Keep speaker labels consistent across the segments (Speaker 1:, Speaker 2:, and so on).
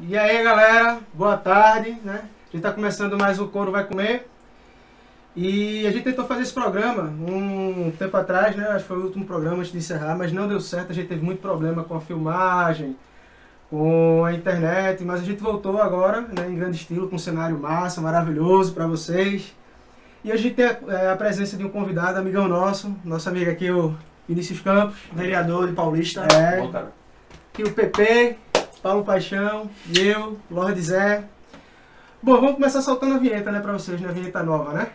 Speaker 1: E aí, galera, boa tarde, né? A gente tá começando mais o Couro Vai Comer. E a gente tentou fazer esse programa um tempo atrás, né? Acho que foi o último programa antes de encerrar, mas não deu certo. A gente teve muito problema com a filmagem, com a internet, mas a gente voltou agora, né, em grande estilo, com um cenário massa, maravilhoso para vocês. E a gente tem a presença de um convidado, amigão nosso amigo aqui, o Vinícius Campos,
Speaker 2: vereador de Paulista.
Speaker 1: Bom, cara. Aqui o PP, Paulo Paixão, e eu, Lorde Zé. Bom, vamos começar soltando a vinheta, né, para vocês, né? A vinheta nova, né?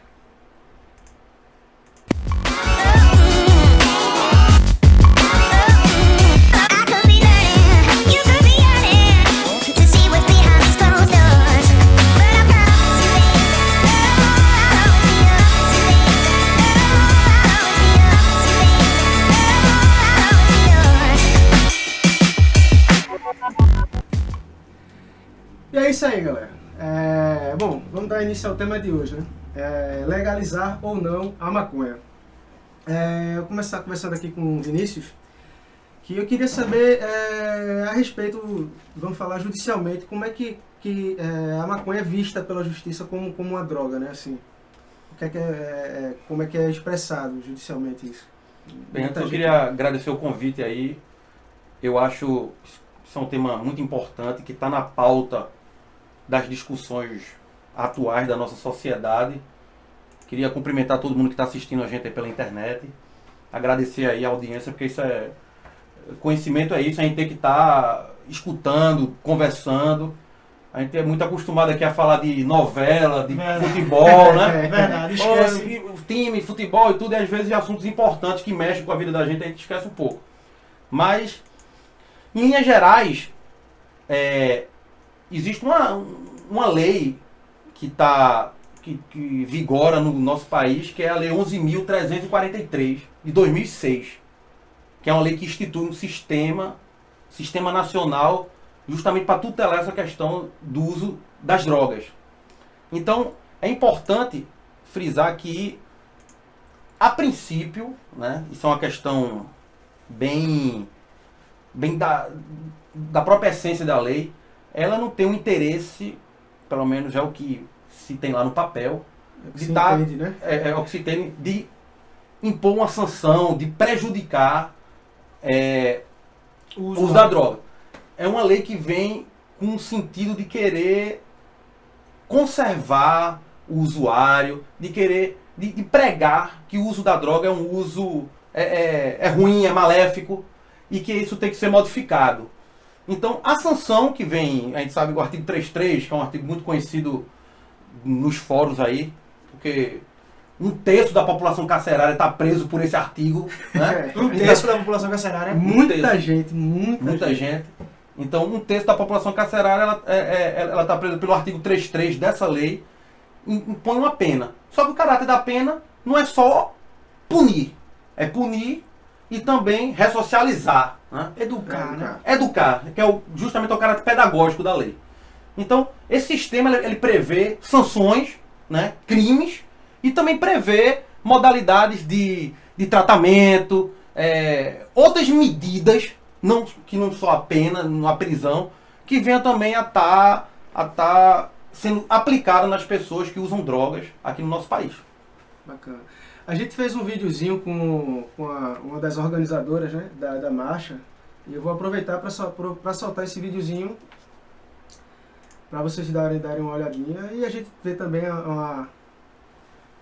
Speaker 1: E é isso aí, galera. Bom, vamos dar início ao tema de hoje, né? Legalizar ou não a maconha. Eu vou começar conversando aqui com o Vinícius, que eu queria saber a respeito, vamos falar judicialmente, como é que a maconha é vista pela justiça como uma droga, né? Assim, como é que é expressado judicialmente isso?
Speaker 3: Bem, antes eu queria agradecer o convite aí. Eu acho isso é um tema muito importante que está na pauta das discussões atuais da nossa sociedade. Queria cumprimentar todo mundo que está assistindo a gente aí pela internet. Agradecer aí a audiência, porque isso conhecimento é isso, a gente tem que estar escutando, conversando. A gente é muito acostumado aqui a falar de novela, de futebol, né?
Speaker 2: É verdade, esquece.
Speaker 3: Time, futebol e tudo, e às vezes de assuntos importantes que mexem com a vida da gente, a gente esquece um pouco. Mas, em linhas gerais, existe uma lei que vigora no nosso país, que é a Lei 11.343, de 2006, que é uma lei que institui um sistema nacional justamente para tutelar essa questão do uso das drogas. Então, é importante frisar que, a princípio, né, isso é uma questão bem da própria essência da lei, ela não tem um interesse, pelo menos é o que se tem lá no papel, é o que se tem de impor uma sanção, de prejudicar o uso da droga. É uma lei que vem com um sentido de querer conservar o usuário, de pregar que o uso da droga é um uso ruim, é maléfico, e que isso tem que ser modificado. Então, a sanção que vem, a gente sabe o artigo 33, que é um artigo muito conhecido nos fóruns aí, porque 1/3 da população carcerária está preso por esse artigo, né?
Speaker 2: 1/3 da população carcerária.
Speaker 1: Muita gente.
Speaker 3: Então, 1/3 da população carcerária ela está presa pelo artigo 33 dessa lei, impõe uma pena. Só que o caráter da pena não é só punir, é punir e também ressocializar, né? Educar, que é justamente o caráter pedagógico da lei. Então, esse sistema ele prevê sanções, né, crimes, e também prevê modalidades de tratamento, outras medidas, que não só a pena, a prisão, que venha também a estar sendo aplicada nas pessoas que usam drogas aqui no nosso país.
Speaker 1: Bacana. A gente fez um videozinho com uma das organizadoras, né, da marcha, e eu vou aproveitar para soltar esse videozinho para vocês darem uma olhadinha e a gente ver também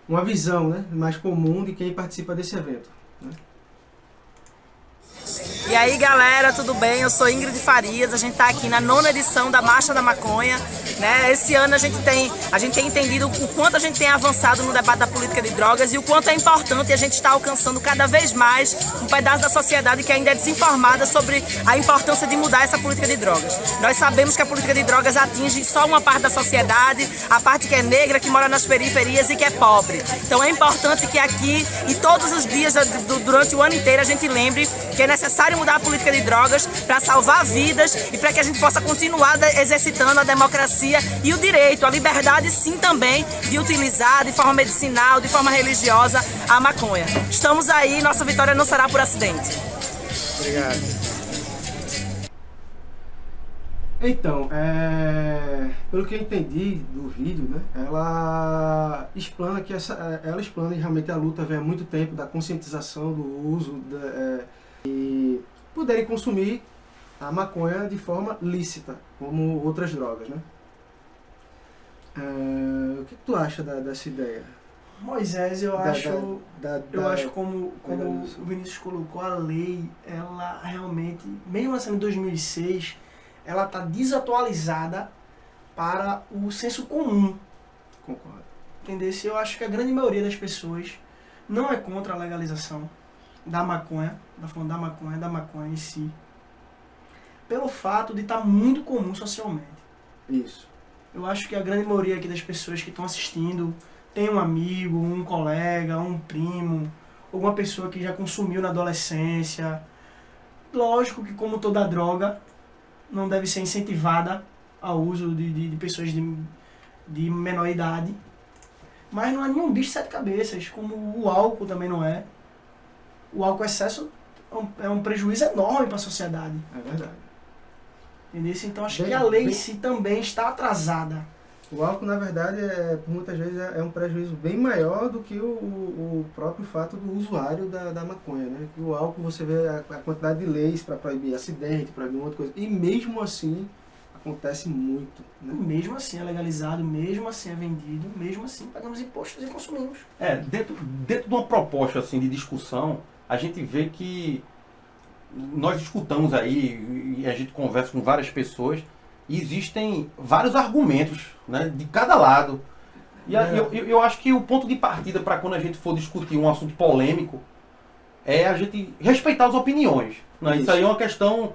Speaker 1: uma visão, né, mais comum de quem participa desse evento, né?
Speaker 4: E aí, galera, tudo bem? Eu sou Ingrid Farias, a gente está aqui na 9ª edição da Marcha da Maconha, né? Esse ano a gente tem entendido o quanto a gente tem avançado no debate da política de drogas e o quanto é importante a gente estar alcançando cada vez mais um pedaço da sociedade que ainda é desinformada sobre a importância de mudar essa política de drogas. Nós sabemos que a política de drogas atinge só uma parte da sociedade, a parte que é negra, que mora nas periferias e que é pobre. Então é importante que aqui e todos os dias durante o ano inteiro a gente lembre que é necessário mudar a política de drogas para salvar vidas e para que a gente possa continuar exercitando a democracia e o direito, a liberdade sim também de utilizar de forma medicinal, de forma religiosa a maconha. Estamos aí, nossa vitória não será por acidente.
Speaker 1: Obrigado. Então, pelo que eu entendi do vídeo, né, ela explana realmente a luta vem há muito tempo da conscientização do uso e poderem consumir a maconha de forma lícita, como outras drogas, né? O que tu acha dessa ideia?
Speaker 2: Moisés, eu acho como
Speaker 1: legalização.
Speaker 2: o Vinícius colocou, a lei, ela realmente, mesmo assim em 2006, ela está desatualizada para o senso comum.
Speaker 1: Concordo.
Speaker 2: Entendeu? Eu acho que a grande maioria das pessoas não é contra a legalização da maconha, da maconha em si, pelo fato de estar muito comum socialmente.
Speaker 1: Isso.
Speaker 2: Eu acho que a grande maioria aqui das pessoas que estão assistindo tem um amigo, um colega, um primo, alguma pessoa que já consumiu na adolescência. Lógico que, como toda droga, não deve ser incentivada ao uso de pessoas de menor idade. Mas não é nenhum bicho de sete cabeças, como o álcool também não é. O álcool excesso é um prejuízo enorme para a sociedade.
Speaker 1: É verdade.
Speaker 2: Entendeu? Então acho que a lei em si também está atrasada.
Speaker 1: O álcool, na verdade, muitas vezes é um prejuízo bem maior do que o próprio fato do usuário da maconha, né? O álcool, você vê a quantidade de leis para proibir acidente, proibir uma outra coisa, e mesmo assim acontece muito, né?
Speaker 2: Mesmo assim é legalizado, mesmo assim é vendido, mesmo assim pagamos impostos e consumimos.
Speaker 3: Dentro de uma proposta assim, de discussão, a gente vê que nós escutamos aí e a gente conversa com várias pessoas e existem vários argumentos, né, de cada lado. E eu acho que o ponto de partida para quando a gente for discutir um assunto polêmico é a gente respeitar as opiniões. Né? Isso aí é uma questão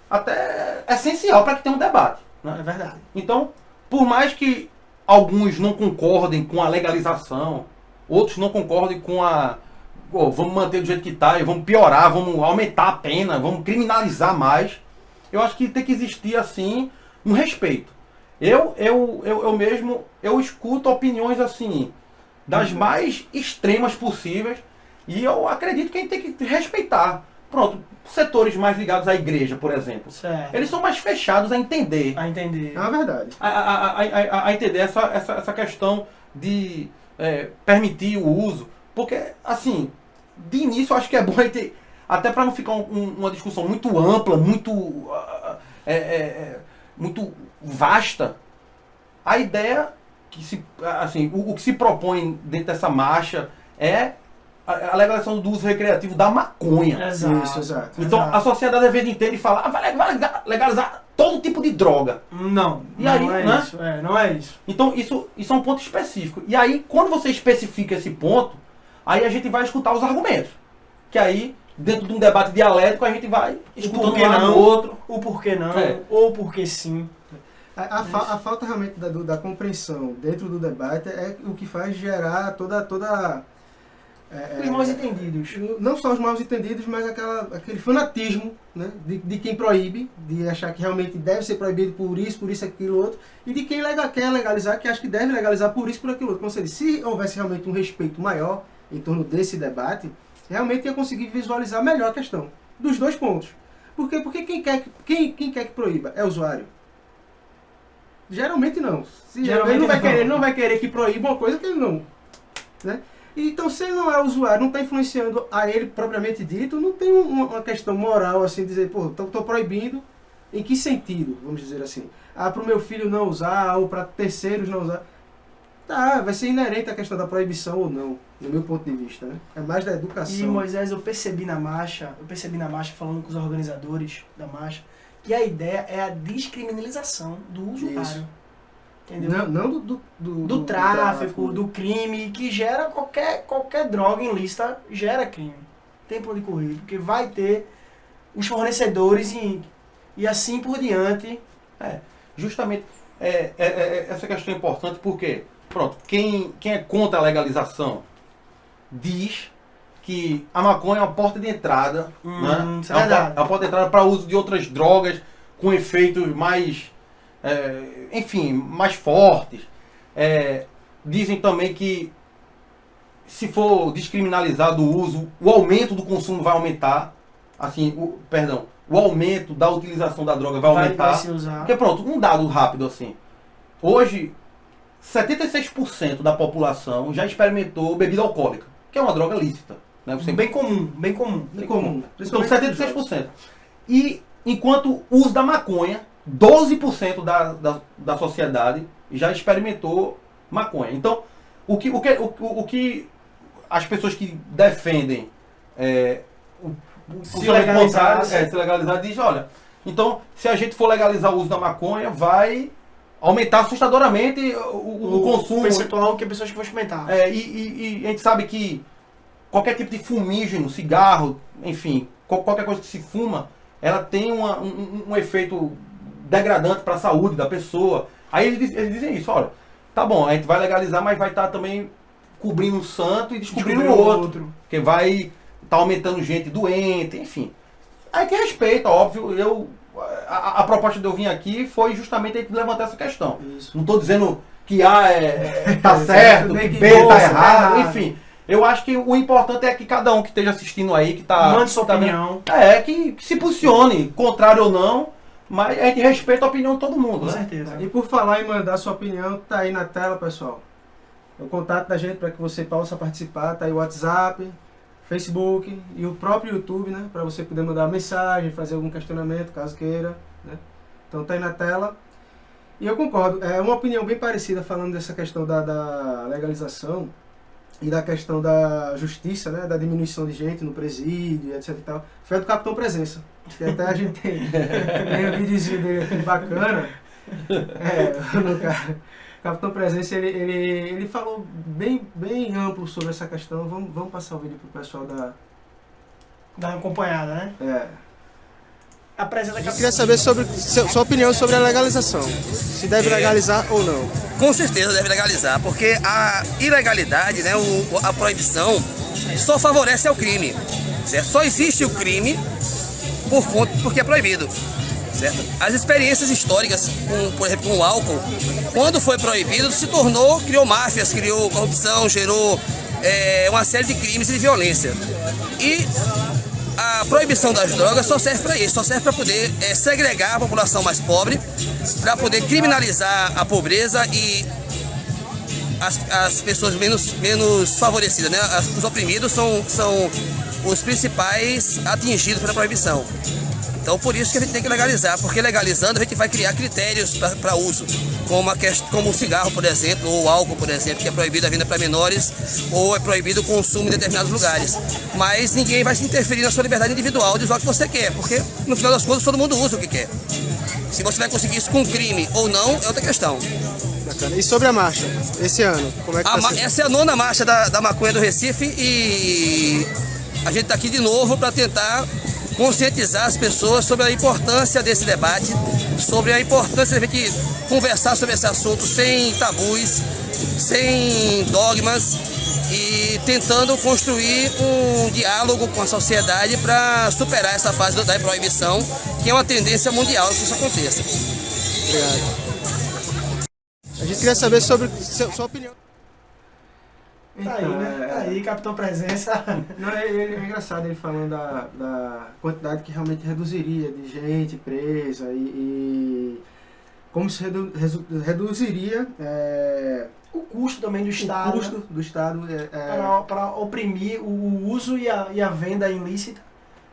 Speaker 3: até essencial para que tenha um debate. Né?
Speaker 2: É verdade.
Speaker 3: Então, por mais que alguns não concordem com a legalização, outros não concordem com vamos manter do jeito que está e vamos piorar, vamos aumentar a pena, vamos criminalizar mais, eu acho que tem que existir, assim, um respeito. Eu mesmo escuto opiniões, assim, das mais extremas possíveis e eu acredito que a gente tem que respeitar. Pronto, setores mais ligados à igreja, por exemplo.
Speaker 2: Certo.
Speaker 3: Eles são mais fechados a entender.
Speaker 2: A entender.
Speaker 1: É uma verdade.
Speaker 3: A entender essa questão de permitir o uso. Porque, assim, de início eu acho que é bom a gente, até para não ficar uma discussão muito ampla, muito vasta, a ideia que o que se propõe dentro dessa marcha é a legalização do uso recreativo da maconha.
Speaker 2: Exato.
Speaker 1: Isso, exato.
Speaker 3: Então a sociedade às vezes entende e fala, vai legalizar todo tipo de droga.
Speaker 2: Não,
Speaker 3: E aí,
Speaker 2: não é
Speaker 3: né?
Speaker 2: isso. Não é isso.
Speaker 3: Então isso é um ponto específico. E aí, quando você especifica esse ponto, aí a gente vai escutar os argumentos. Que aí, dentro de um debate dialético, a gente vai escutando um lado do outro.
Speaker 2: O porquê não,
Speaker 3: É.
Speaker 2: ou porquê sim.
Speaker 1: A falta realmente da compreensão dentro do debate é o que faz gerar toda
Speaker 2: Os mal entendidos.
Speaker 1: não só os mal entendidos, mas aquele fanatismo, né, de quem proíbe, de achar que realmente deve ser proibido por isso, aquilo, outro, e de quem quer legalizar, que acha que deve legalizar por isso, por aquilo outro. Como se se houvesse realmente um respeito maior em torno desse debate, realmente ia conseguir visualizar melhor a questão, dos dois pontos. Porque quem quer que proíba é o usuário. Geralmente não.
Speaker 2: Geralmente
Speaker 1: Ele não vai querer que proíba uma coisa que ele não... Né? Então, se ele não é usuário, não está influenciando a ele propriamente dito, não tem uma questão moral, assim, dizer, pô, estou proibindo, em que sentido, vamos dizer assim? Para o meu filho não usar, ou para terceiros não usar. Tá, vai ser inerente à questão da proibição ou não, no meu ponto de vista, né? É mais da educação.
Speaker 2: E, Moisés, eu percebi na marcha, falando com os organizadores da marcha, que a ideia é a descriminalização do usuário.
Speaker 1: Isso.
Speaker 2: Entendeu?
Speaker 1: Não
Speaker 2: do tráfico, do crime, que gera qualquer droga ilícita, gera crime. Tem por onde correr, porque vai ter os fornecedores e assim por diante.
Speaker 3: Justamente, essa questão é importante porque, pronto, quem é contra a legalização diz que a maconha é uma porta de entrada, né?
Speaker 2: Isso é verdade.
Speaker 3: É uma porta de entrada para o uso de outras drogas com efeitos mais, mais fortes. Dizem também que se for descriminalizado o uso, o aumento do consumo vai aumentar. assim, o aumento da utilização da droga vai aumentar.
Speaker 2: Vai se usar.
Speaker 3: Porque pronto, um dado rápido assim. Hoje, 76% da população já experimentou bebida alcoólica, que é uma droga lícita. Né? Você
Speaker 2: Bem comum, bem comum.
Speaker 1: Bem comum.
Speaker 3: Então, 76%. E enquanto o uso da maconha, 12% da sociedade já experimentou maconha. Então, o que as pessoas que defendem
Speaker 2: Se legalizar,
Speaker 3: se legalizar, diz, olha, então, se a gente for legalizar o uso da maconha, vai aumentar assustadoramente o consumo.
Speaker 2: Percentual que as pessoas que vão experimentar.
Speaker 3: E a gente sabe que qualquer tipo de fumígeno, cigarro, enfim, qualquer coisa que se fuma, ela tem um efeito degradante para a saúde da pessoa. Aí eles dizem isso, olha, tá bom, a gente vai legalizar, mas vai estar também cobrindo um santo e descobrindo o outro. Porque vai estar aumentando gente doente, enfim. Aí que respeita, óbvio, a proposta de eu vir aqui foi justamente a gente levantar essa questão.
Speaker 1: Isso.
Speaker 3: Não estou dizendo que A tá certo, que B tá errado, enfim. Eu acho que o importante é que cada um que esteja assistindo aí, que tá...
Speaker 2: Mande sua opinião.
Speaker 3: Que se posicione, contrário ou não, mas a gente respeita a opinião de todo mundo,
Speaker 2: Com
Speaker 3: né?
Speaker 2: certeza.
Speaker 1: E por falar em mandar sua opinião, tá aí na tela, pessoal. O contato da gente para que você possa participar, tá aí o WhatsApp, Facebook e o próprio YouTube, né? Para você poder mandar mensagem, fazer algum questionamento, caso queira, né? Então tá aí na tela. E eu concordo, é uma opinião bem parecida falando dessa questão da legalização e da questão da justiça, né? Da diminuição de gente no presídio, etc e tal. Foi a do Capitão Presença. Que até a gente tem um videozinho dele aqui bacana. O Capitão Presença, ele falou bem amplo sobre essa questão. Vamos passar o vídeo pro pessoal
Speaker 2: Dar uma acompanhada, né? Apresenta a
Speaker 1: Eu queria saber sobre sua opinião sobre a legalização. Se deve legalizar ou não.
Speaker 5: Com certeza deve legalizar, porque a ilegalidade, né, a proibição, só favorece ao crime. Certo? Só existe o crime porque é proibido. Certo? As experiências históricas, por exemplo, com o álcool, quando foi proibido, criou máfias, criou corrupção, gerou uma série de crimes e de violência. E a proibição das drogas só serve para isso, só serve para poder segregar a população mais pobre, para poder criminalizar a pobreza e as pessoas menos favorecidas, né? Os oprimidos são os principais atingidos pela proibição. Então por isso que a gente tem que legalizar, porque legalizando a gente vai criar critérios para uso, como o cigarro, por exemplo, ou o álcool, por exemplo, que é proibido a venda para menores, ou é proibido o consumo em determinados lugares. Mas ninguém vai se interferir na sua liberdade individual de usar o que você quer, porque no final das contas todo mundo usa o que quer. Se você vai conseguir isso com crime ou não, é outra questão.
Speaker 1: Bacana. E sobre a marcha, esse ano, como é que tá sendo?
Speaker 5: Essa é a 9ª marcha da maconha do Recife e a gente está aqui de novo para tentar conscientizar as pessoas sobre a importância desse debate, sobre a importância de a gente conversar sobre esse assunto sem tabus, sem dogmas e tentando construir um diálogo com a sociedade para superar essa fase da proibição, que é uma tendência mundial que isso aconteça.
Speaker 1: Obrigado. A gente queria saber sobre sua opinião.
Speaker 2: Tá aí, né? Tá aí, Capitão Presença.
Speaker 1: Não, é engraçado ele falando da quantidade que realmente reduziria de gente presa e como se reduziria
Speaker 2: O custo também do
Speaker 1: o
Speaker 2: Estado,
Speaker 1: custo
Speaker 2: né?
Speaker 1: do Estado.
Speaker 2: Para oprimir o uso e a venda ilícita.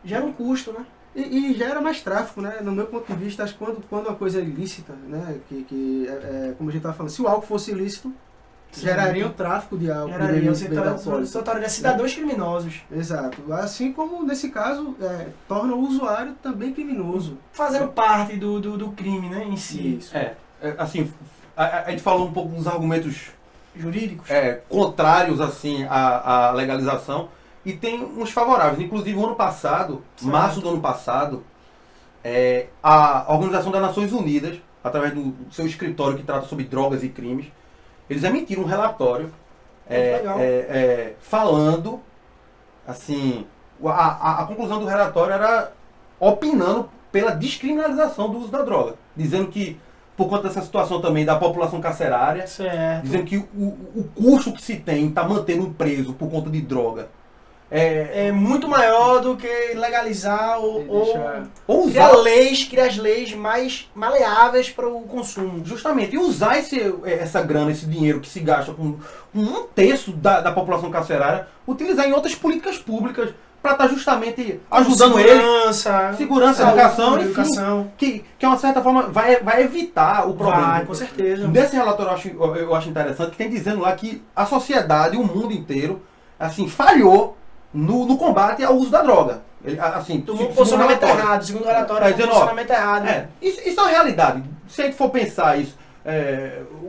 Speaker 2: Gera um custo, né?
Speaker 1: E gera mais tráfico, né? No meu ponto de vista, acho que quando uma coisa é ilícita, né? Como a gente estava falando, se o álcool fosse ilícito, geraria o tráfico de álcool.
Speaker 2: Geraria, você tornaria cidadãos criminosos.
Speaker 1: Exato. Assim como, nesse caso, torna o usuário também criminoso.
Speaker 2: Fazendo parte do crime, né, em si.
Speaker 1: Isso.
Speaker 3: Assim, a gente falou um pouco dos argumentos
Speaker 2: Jurídicos.
Speaker 3: contrários assim à legalização e tem uns favoráveis. Inclusive, o ano passado, março do ano passado, a Organização das Nações Unidas, através do seu escritório que trata sobre drogas e crimes, eles emitiram um relatório falando, assim, a conclusão do relatório era opinando pela descriminalização do uso da droga, dizendo que, por conta dessa situação também da população carcerária,
Speaker 2: Certo.
Speaker 3: dizendo que o custo que se tem em estar mantendo um preso por conta de droga
Speaker 2: é muito maior do que legalizar
Speaker 3: ou
Speaker 2: criar
Speaker 3: usar
Speaker 2: criar as leis mais maleáveis para o consumo.
Speaker 3: justamente, e usar essa grana, esse dinheiro que se gasta com um terço da população carcerária, utilizar em outras políticas públicas para estar justamente ajudando ele. Segurança,
Speaker 2: saúde,
Speaker 3: educação, enfim,
Speaker 2: educação.
Speaker 3: que é uma certa forma vai evitar o problema.
Speaker 2: Vai, com certeza.
Speaker 3: Nesse relatório eu acho interessante que tem dizendo lá que a sociedade, o mundo inteiro, assim, falhou no combate ao uso da droga. Ele, assim,
Speaker 2: Tomou um posicionamento errado, segundo o relatório,
Speaker 3: Tá
Speaker 2: foi um
Speaker 3: dizendo, ó,
Speaker 2: posicionamento errado.
Speaker 3: Isso é uma realidade. Se a gente for pensar isso,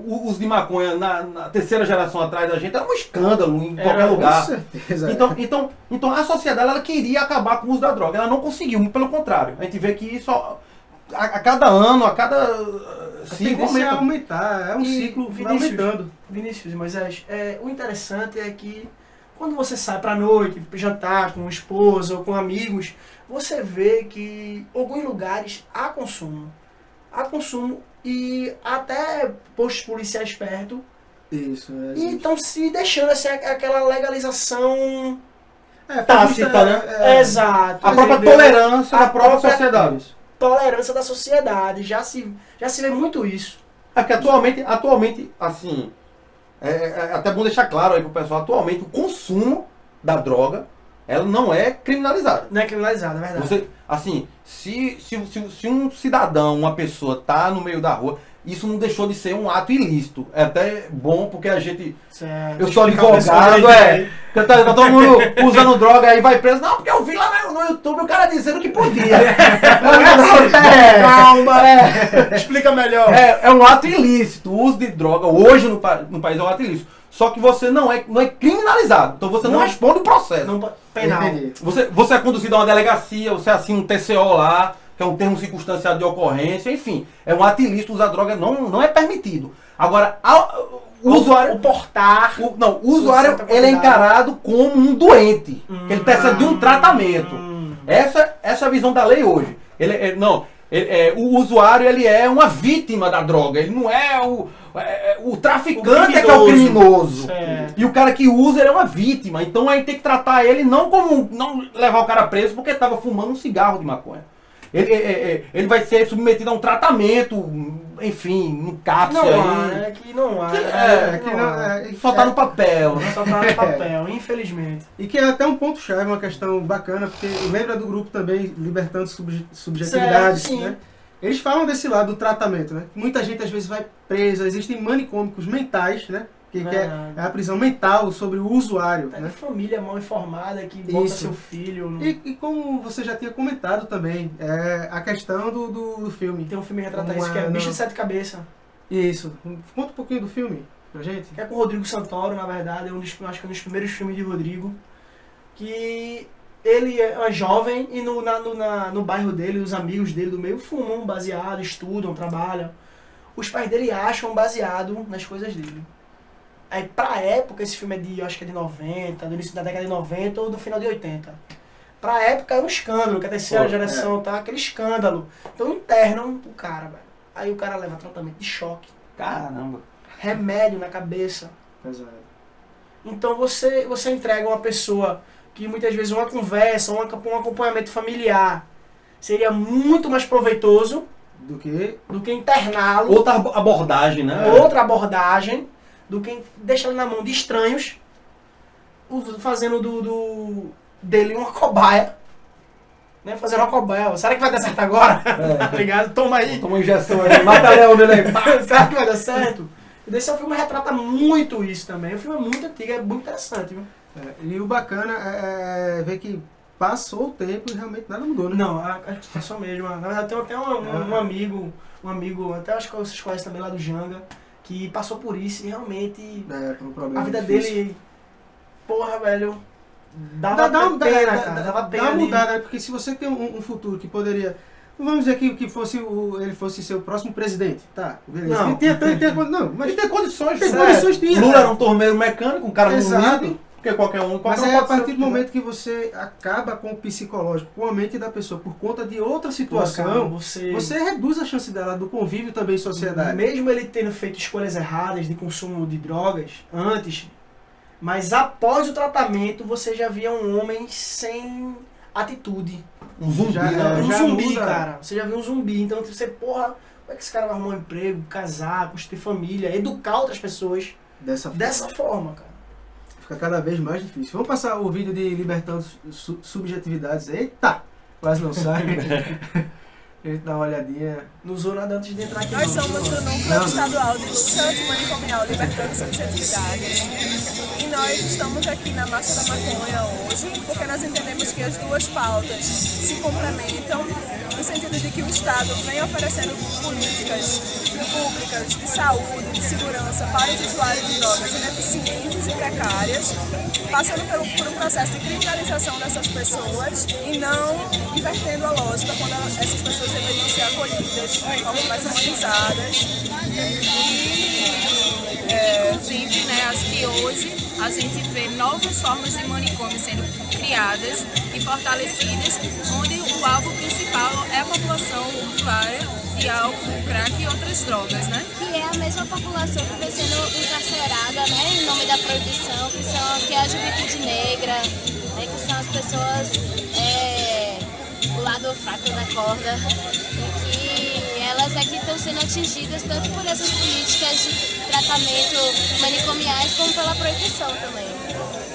Speaker 3: o uso de maconha na terceira geração atrás da gente era um escândalo em qualquer lugar.
Speaker 1: Com certeza.
Speaker 3: Então a sociedade ela queria acabar com o uso da droga. Ela não conseguiu, muito pelo contrário. A gente vê que isso a cada ano, a cada ciclo
Speaker 1: tendência
Speaker 3: aumenta.
Speaker 1: a aumentar, é um ciclo vai aumentando.
Speaker 2: Vinícius e Moisés, o interessante é que quando você sai pra noite, jantar com esposa ou com amigos, você vê que em alguns lugares há consumo. Há consumo e até postos policiais perto.
Speaker 1: Isso,
Speaker 2: E estão se deixando assim, aquela legalização
Speaker 3: Tácita, né?
Speaker 2: exato.
Speaker 3: A própria
Speaker 2: entendeu?
Speaker 3: tolerância
Speaker 2: A
Speaker 3: da própria
Speaker 2: própria
Speaker 3: sociedade.
Speaker 2: Tolerância da sociedade. Já se vê muito isso.
Speaker 3: É porque atualmente assim, é até bom deixar claro aí pro pessoal, atualmente o consumo da droga, ela não é criminalizada.
Speaker 2: Não é criminalizado, é verdade.
Speaker 3: Você, assim, se um cidadão, uma pessoa tá no meio da rua, isso não deixou de ser um ato ilícito. É até bom porque a gente...
Speaker 2: Certo.
Speaker 3: Eu sou
Speaker 2: Explicar
Speaker 3: advogado,
Speaker 2: pra pessoa
Speaker 3: que tá todo mundo usando droga aí, vai preso. Não, porque eu vi lá no YouTube o cara dizendo que podia.
Speaker 2: Calma. Explica melhor.
Speaker 3: É um ato ilícito. O uso de droga hoje no país é um ato ilícito. Só que você não é criminalizado. Então você não responde o processo.
Speaker 2: Não, penal.
Speaker 1: Entendi.
Speaker 3: Você é conduzido a uma delegacia, você assina um TCO lá, que é um termo circunstanciado de ocorrência, enfim. É um ato ilícito, usar droga não é permitido. Agora, o usuário...
Speaker 2: O portar...
Speaker 3: o usuário, ele é encarado como um doente. Ele precisa de um tratamento. Essa é a visão da lei hoje. O usuário, ele é uma vítima da droga. Ele não é o traficante é que é o criminoso.
Speaker 2: Certo.
Speaker 3: E o cara que usa, ele é uma vítima. Então a gente tem que tratar ele não levar o cara preso porque estava fumando um cigarro de maconha. Ele vai ser submetido a um tratamento, enfim, um cápsula aí. Só tá no papel, né?
Speaker 2: Só tá no papel, infelizmente.
Speaker 1: E que é até um ponto-chave, uma questão bacana, porque lembra do grupo também Libertando Subjetividades,
Speaker 2: Certo, sim.
Speaker 1: né? Eles falam desse lado do tratamento, né? Muita gente às vezes vai presa, existem manicômicos mentais, né? Que é a prisão mental sobre o usuário,
Speaker 2: Tá
Speaker 1: né?
Speaker 2: de família mal informada que bota
Speaker 1: Isso.
Speaker 2: seu filho...
Speaker 1: E como você já tinha comentado também, a questão do filme.
Speaker 2: Tem um filme que retrata
Speaker 1: Como
Speaker 2: isso, que é
Speaker 1: não.
Speaker 2: Bicho de Sete Cabeças.
Speaker 1: Isso. Conta um pouquinho do filme pra gente.
Speaker 2: Que é com o Rodrigo Santoro, na verdade, acho que é um dos primeiros filmes de Rodrigo. Que ele é jovem e no bairro dele, os amigos dele do meio fumam baseado, estudam, trabalham. Os pais dele acham baseado nas coisas dele. Aí, pra época, esse filme acho que é de 90, do início da década de 90 ou do final de 80. Pra época era um escândalo, que a terceira geração tá, aquele escândalo. Então internam o cara, velho. Aí o cara leva tratamento de choque,
Speaker 3: Caramba.
Speaker 2: remédio na cabeça.
Speaker 1: Pesado.
Speaker 2: Então você entrega uma pessoa que muitas vezes uma conversa, um acompanhamento familiar seria muito mais proveitoso
Speaker 1: Do que
Speaker 2: do que interná-lo,
Speaker 3: Outra abordagem, né?
Speaker 2: outra abordagem, do que deixar ele na mão de estranhos, fazendo dele uma cobaia. Né? Fazendo uma cobaia. Será que vai dar certo agora? Tá ligado? Toma aí.
Speaker 3: Toma uma injeção aí, mata leão dele aí.
Speaker 2: Será que vai dar certo? E desse filme retrata muito isso também. O filme é muito antigo, é muito interessante, viu?
Speaker 1: E o bacana é ver que passou o tempo e realmente nada mudou, né?
Speaker 2: Não, a situação mesmo. Na verdade, tem até um amigo, até acho que vocês conhecem também lá do Janga, que passou por isso e realmente
Speaker 1: Foi um problema
Speaker 2: a vida
Speaker 1: difícil.
Speaker 2: dele, porra, velho, dava pena, cara. Dava pena.
Speaker 1: Dá uma
Speaker 2: de-
Speaker 1: mudada, né? Porque se você tem um futuro que poderia... Vamos dizer que ele fosse seu próximo presidente. Tá, beleza.
Speaker 2: Não.
Speaker 1: Não, mas
Speaker 3: Ele tem condições.
Speaker 1: tem
Speaker 3: né?
Speaker 1: condições, tinha.
Speaker 3: Lula era um torneiro mecânico, um cara
Speaker 1: Exato.
Speaker 3: humilde, porque qualquer um
Speaker 1: Mas
Speaker 3: pode
Speaker 1: é a
Speaker 3: ser
Speaker 1: partir
Speaker 3: o que
Speaker 1: do
Speaker 3: quiser.
Speaker 1: momento que você acaba com o psicológico, com a mente da pessoa, por conta de outra
Speaker 2: Cara,
Speaker 1: situação,
Speaker 2: você
Speaker 1: reduz a chance dela do convívio também em sociedade.
Speaker 2: mesmo ele tendo feito escolhas erradas de consumo de drogas antes, Mas após o tratamento, você já via um homem sem atitude.
Speaker 3: Um zumbi,
Speaker 1: Já-
Speaker 3: né?
Speaker 2: Um
Speaker 1: já
Speaker 2: zumbi,
Speaker 1: muda.
Speaker 2: cara. Você já viu um zumbi. Então você, porra, como é que esse cara vai arrumar um emprego, casar, construir família, educar outras pessoas dessa forma, cara?
Speaker 1: Fica cada vez mais difícil. Vamos passar o vídeo de Libertando Subjetividades. Eita! Quase não sai. A gente dá uma olhadinha.
Speaker 2: Não usou nada antes de entrar aqui.
Speaker 6: Nós
Speaker 2: não.
Speaker 6: somos do Núcleo Estadual de Luta Antimanicomial Libertando Subjetividade. E nós estamos aqui na Marcha da Maconha hoje porque nós entendemos que as duas pautas se complementam no sentido de que o Estado vem oferecendo políticas públicas de saúde, de segurança para os usuários de drogas ineficientes e precárias, passando por um processo de criminalização dessas pessoas e não invertendo a lógica quando essas pessoas deveriam ser acolhidas de forma mais humanizadas.
Speaker 7: Sempre, né, acho que hoje a gente vê novas formas de manicômio sendo criadas e fortalecidas, onde o alvo principal é a população usuária de álcool, crack e outras drogas, né?
Speaker 8: Que é a mesma população que vem sendo encarcerada, né, em nome da proibição, que é a juventude negra, né, que são as pessoas, o lado fraco da corda, e que elas aqui estão sendo atingidas tanto por essas políticas de tratamento manicomiais como pela proibição também.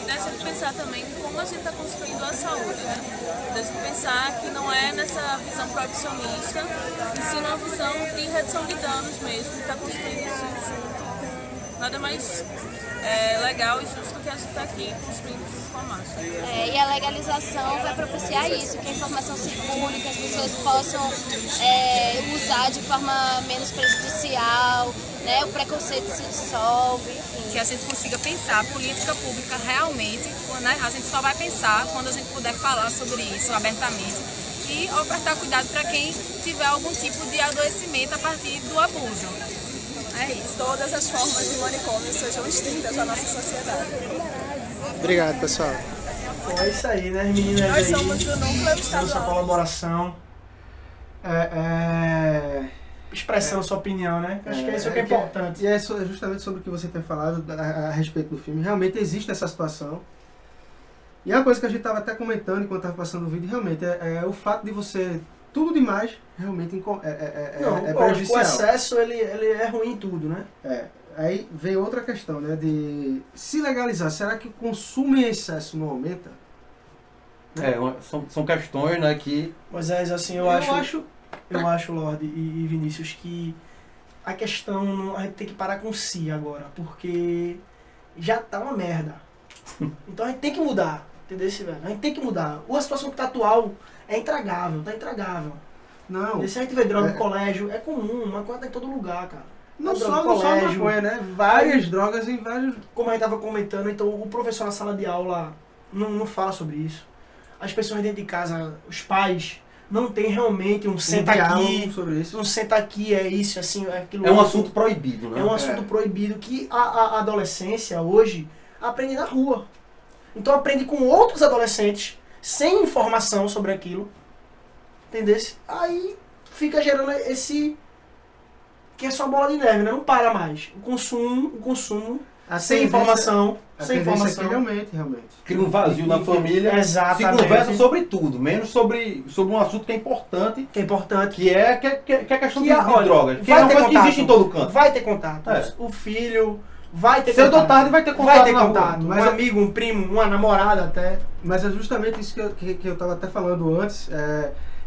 Speaker 7: E da gente pensar também como a gente está construindo a saúde, né? Da gente pensar que não é nessa visão proibicionista, e sim numa visão de redução de danos mesmo, de estar construindo isso junto com nada mais legal e justo que a gente está aqui construindo junto com a marcha.
Speaker 8: E a legalização vai propiciar isso, que a informação circule, que as pessoas possam usar de forma menos prejudicial, né, o preconceito se dissolve, enfim.
Speaker 7: Que a gente consiga pensar a política pública realmente, né? A gente só vai pensar quando a gente puder falar sobre isso abertamente e ofertar cuidado para quem tiver algum tipo de adoecimento a partir do abuso. É isso.
Speaker 6: Todas as formas de manicômio sejam extintas da nossa sociedade.
Speaker 1: Obrigado, pessoal.
Speaker 2: Bom, é isso aí, né, meninas?
Speaker 6: Nós
Speaker 2: aí,
Speaker 6: somos do Núcleo
Speaker 2: nossa
Speaker 6: Estadual.
Speaker 2: colaboração, expressando sua opinião, né? Acho que é isso que é importante.
Speaker 1: E é justamente sobre o que você tem falado a respeito do filme. Realmente existe essa situação. E é uma coisa que a gente estava até comentando enquanto estava passando o vídeo, realmente, é o fato de você... Tudo demais, realmente,
Speaker 2: Não,
Speaker 1: é
Speaker 2: lógico,
Speaker 1: prejudicial.
Speaker 2: o excesso, ele é ruim em tudo, né?
Speaker 1: Aí veio outra questão, né? De se legalizar, será que o consumo em excesso não aumenta?
Speaker 3: São questões, né, que...
Speaker 2: Moisés, assim, eu acho, Lorde e Vinícius, que a questão, a gente tem que parar com si agora, porque já tá uma merda. Então a gente tem que mudar, entendeu, velho? A gente tem que mudar. A situação que tá atual é intragável, tá intragável.
Speaker 1: Não.
Speaker 2: Se a gente vê droga no colégio, é comum, maconha tá em todo lugar, cara.
Speaker 1: Não
Speaker 2: Droga
Speaker 1: só
Speaker 2: no
Speaker 1: a
Speaker 2: colégio.
Speaker 1: maconha, né? Várias drogas em vários...
Speaker 2: Como a gente tava comentando, então o professor na sala de aula não fala sobre isso. As pessoas dentro de casa, os pais, não tem realmente um senta aqui,
Speaker 1: sobre isso.
Speaker 2: um senta aqui, é isso, assim, é aquilo.
Speaker 3: É um
Speaker 2: outro.
Speaker 3: assunto proibido, né?
Speaker 2: É um assunto proibido que a adolescência hoje aprende na rua. Então aprende com outros adolescentes, sem informação sobre aquilo. Entendeu? Aí fica gerando esse... que é só bola de neve, né? Não para mais. O consumo sem informação. Sem informação.
Speaker 1: Realmente.
Speaker 3: Cria um vazio na família.
Speaker 2: Exatamente.
Speaker 3: Se conversa sobre tudo, menos sobre um assunto que é importante.
Speaker 2: Que é importante.
Speaker 3: Que é a questão de
Speaker 2: olha,
Speaker 3: drogas. Que é
Speaker 2: vai
Speaker 3: uma
Speaker 2: ter
Speaker 3: coisa que
Speaker 2: contato.
Speaker 3: existe em todo canto.
Speaker 2: Vai ter contato.
Speaker 3: É.
Speaker 2: O filho vai ter
Speaker 3: Cedo
Speaker 2: contato.
Speaker 3: ou tarde vai ter contato
Speaker 2: Vai ter
Speaker 3: na rua.
Speaker 2: contato.
Speaker 1: Mas
Speaker 2: Um amigo, um primo, uma namorada até.
Speaker 1: Mas é justamente isso que eu estava até falando antes,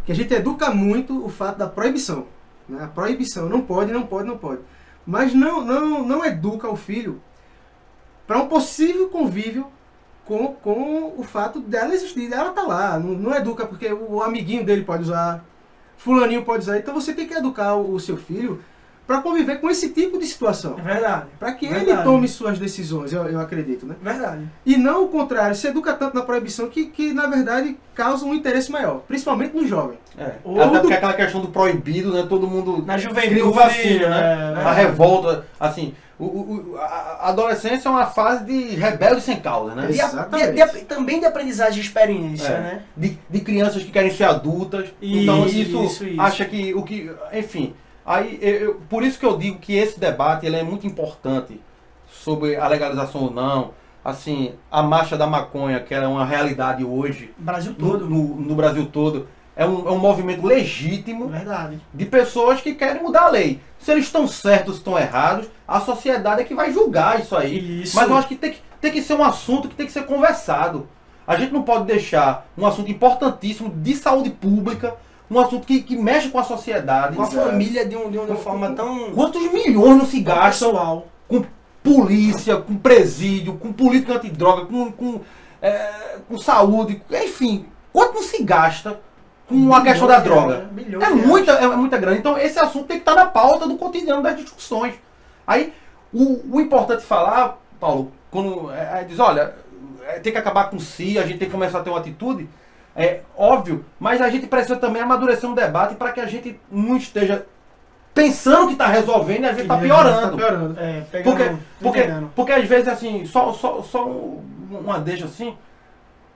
Speaker 1: que a gente educa muito o fato da proibição. Né? A proibição, não pode. Mas não educa o filho para um possível convívio com o fato dela existir. Ela tá lá, não educa porque o amiguinho dele pode usar, fulaninho pode usar. Então você tem que educar o seu filho para conviver com esse tipo de situação.
Speaker 2: É verdade.
Speaker 1: Para que
Speaker 2: Verdade.
Speaker 1: ele tome suas decisões, eu acredito, né?
Speaker 2: Verdade.
Speaker 1: E não o contrário, se educa tanto na proibição que na verdade causa um interesse maior, principalmente no jovem.
Speaker 3: Até porque aquela questão do proibido, né? Todo mundo
Speaker 2: Na juventude.
Speaker 3: cria um vacilo, né?
Speaker 2: É.
Speaker 3: A revolta, assim, a adolescência é uma fase de rebelde sem causa, né?
Speaker 1: Exatamente.
Speaker 2: Também de aprendizagem de experiência, né?
Speaker 3: De crianças que querem ser adultas. Então isso.
Speaker 2: Isso.
Speaker 3: Acha que o que, enfim, aí por isso que eu digo que esse debate ele é muito importante sobre a legalização ou não, assim, a marcha da maconha, que é uma realidade hoje
Speaker 2: Brasil
Speaker 3: no,
Speaker 2: todo.
Speaker 3: no Brasil todo, é um movimento legítimo
Speaker 2: Verdade.
Speaker 3: de pessoas que querem mudar a lei. Se eles estão certos ou estão errados, a sociedade é que vai julgar isso aí.
Speaker 2: Isso.
Speaker 3: Mas eu acho que tem que ser um assunto que tem que ser conversado. A gente não pode deixar um assunto importantíssimo de saúde pública, um assunto que mexe com a sociedade.
Speaker 2: Com a família de uma forma tão
Speaker 3: Quantos milhões não se gastam
Speaker 2: pessoal.
Speaker 3: com polícia, com presídio, com política antidroga, com saúde, enfim, quanto não se gasta com a questão da droga?
Speaker 2: Bilhões
Speaker 3: É
Speaker 2: de reais.
Speaker 3: muita grana. Então esse assunto tem que estar na pauta do cotidiano das discussões. Aí o importante falar, Paulo, quando diz, olha, tem que acabar com si, a gente tem que começar a ter uma atitude, é óbvio, mas a gente precisa também amadurecer um debate para que a gente não esteja pensando que está resolvendo e às vezes está piorando.
Speaker 2: É, pegando,
Speaker 3: Porque às vezes, assim, só uma deixa assim,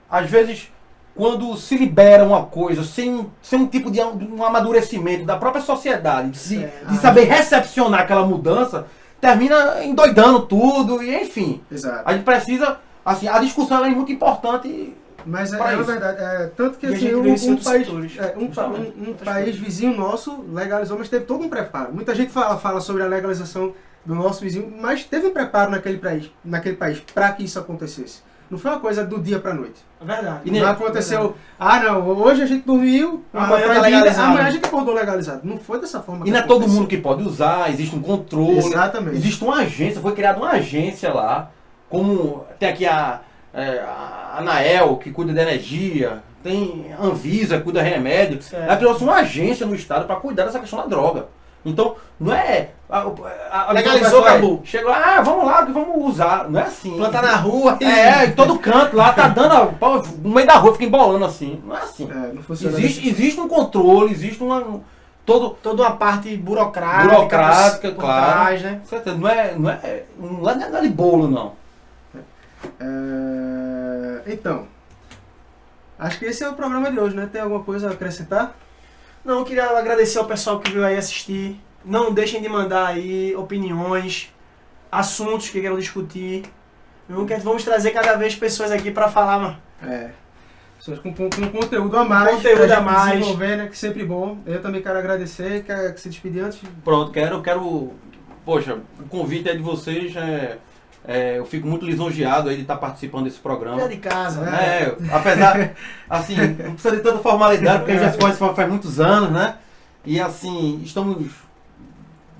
Speaker 3: às vezes, quando se libera uma coisa sem um tipo de um amadurecimento da própria sociedade, de saber recepcionar aquela mudança, termina endoidando tudo, e enfim.
Speaker 1: Exato.
Speaker 3: A gente precisa, assim, a discussão ela é muito importante.
Speaker 1: Mas
Speaker 3: pra
Speaker 1: é
Speaker 3: isso.
Speaker 1: verdade, tanto que
Speaker 2: E a
Speaker 1: assim,
Speaker 2: gente vê isso em
Speaker 1: um
Speaker 2: outros
Speaker 1: país,
Speaker 2: setores.
Speaker 1: um país vizinho nosso legalizou, mas teve todo um preparo. Muita gente fala sobre a legalização do nosso vizinho, mas teve um preparo naquele país para que isso acontecesse. Não foi uma coisa do dia para noite.
Speaker 2: É verdade.
Speaker 3: E
Speaker 1: Não aconteceu, não, hoje a gente dormiu,
Speaker 2: Amanhã tá
Speaker 1: proibida,
Speaker 2: legalizado.
Speaker 1: amanhã a gente acordou legalizado. Não foi dessa forma.
Speaker 3: E
Speaker 1: que
Speaker 3: não é todo
Speaker 1: aconteceu.
Speaker 3: mundo que pode usar, existe um controle.
Speaker 1: Exatamente.
Speaker 3: Existe uma agência, foi criada uma agência lá, como tem aqui a Anael, que cuida da energia, tem a Anvisa, que cuida de remédio.
Speaker 2: Certo.
Speaker 3: Ela criou uma agência no estado para cuidar dessa questão da droga. Então, não é...
Speaker 2: Legalizou, acabou.
Speaker 3: Chegou, vamos lá, que vamos usar. Não é assim.
Speaker 2: Plantar na rua e...
Speaker 3: Em todo canto lá, tá dando... no meio da rua, fica embolando assim. Não é assim.
Speaker 1: Não funciona
Speaker 3: Existe um controle, existe
Speaker 2: Toda uma parte burocrática por
Speaker 3: claro.
Speaker 2: trás, né?
Speaker 3: Certeza, não é de bolo, não.
Speaker 1: Então, acho que esse é o programa de hoje, né? Tem alguma coisa a acrescentar?
Speaker 2: Não, eu queria agradecer ao pessoal que veio aí assistir. Não deixem de mandar aí opiniões, assuntos que queiram discutir. Vamos trazer cada vez pessoas aqui para falar, mano.
Speaker 1: Pessoas com conteúdo a mais.
Speaker 2: Conteúdo
Speaker 1: pra
Speaker 2: a
Speaker 1: gente
Speaker 2: mais.
Speaker 1: desenvolver, né? Que sempre bom. Eu também quero agradecer, quero se despedir antes.
Speaker 3: Pronto, quero... Poxa, o convite é de vocês, eu fico muito lisonjeado aí de estar participando desse programa.
Speaker 2: É de casa, né?
Speaker 3: Apesar, assim, não precisa de tanta formalidade, porque a gente já se conhece faz muitos anos, né? E assim, estamos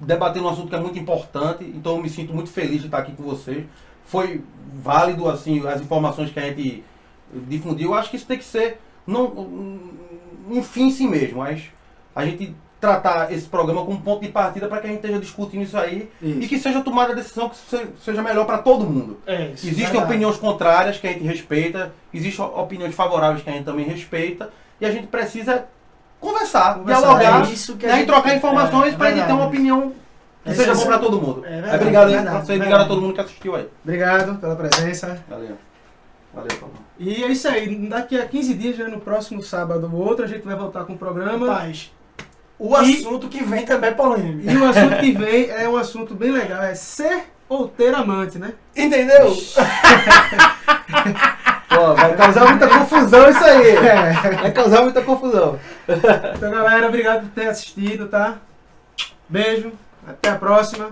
Speaker 3: debatendo um assunto que é muito importante, então eu me sinto muito feliz de estar aqui com vocês. Foi válido, assim, as informações que a gente difundiu. Eu acho que isso tem que ser um fim em si mesmo, mas a gente tratar esse programa como ponto de partida para que a gente esteja discutindo isso aí e que seja tomada a decisão que seja melhor para todo mundo.
Speaker 2: Isso,
Speaker 3: existem
Speaker 2: verdade.
Speaker 3: opiniões contrárias que a gente respeita, existem opiniões favoráveis que a gente também respeita, e a gente precisa conversar, dialogar,
Speaker 2: isso que
Speaker 3: e trocar informações para a gente ter uma opinião que seja bom para todo mundo. Obrigado a todo mundo que assistiu aí.
Speaker 1: Obrigado pela presença.
Speaker 3: Valeu, Paulo.
Speaker 1: E é isso aí. Daqui a 15 dias, no próximo sábado ou outro, a gente vai voltar com o programa.
Speaker 2: Rapaz, o assunto que vem também é polêmico.
Speaker 1: E o assunto que vem é um assunto bem legal. É ser ou ter amante, né?
Speaker 2: Entendeu?
Speaker 3: Pô, vai causar muita confusão isso aí. Vai causar muita confusão.
Speaker 1: Então, galera, obrigado por ter assistido, tá? Beijo. Até a próxima.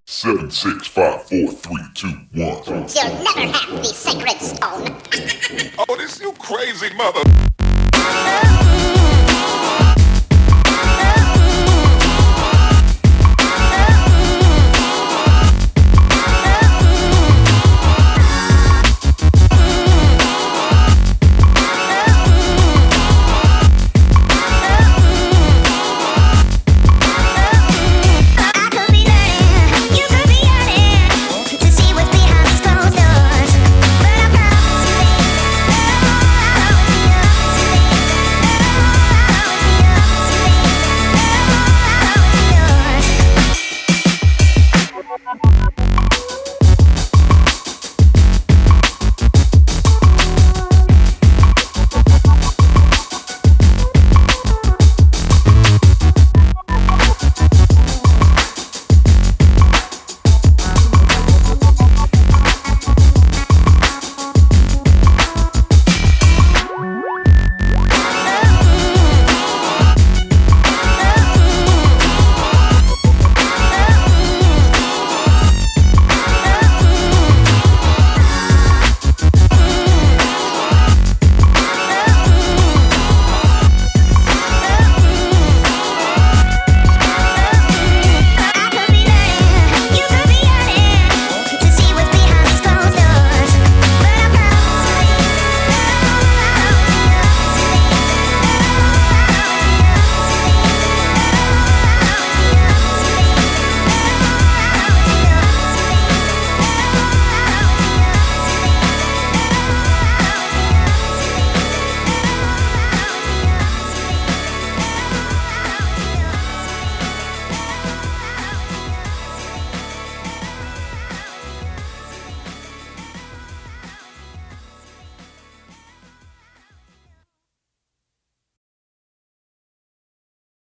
Speaker 5: 7, 6, 5, 4, 3, 2, 1.
Speaker 8: You'll never have the sacred stone.
Speaker 5: Oh, this you crazy mother.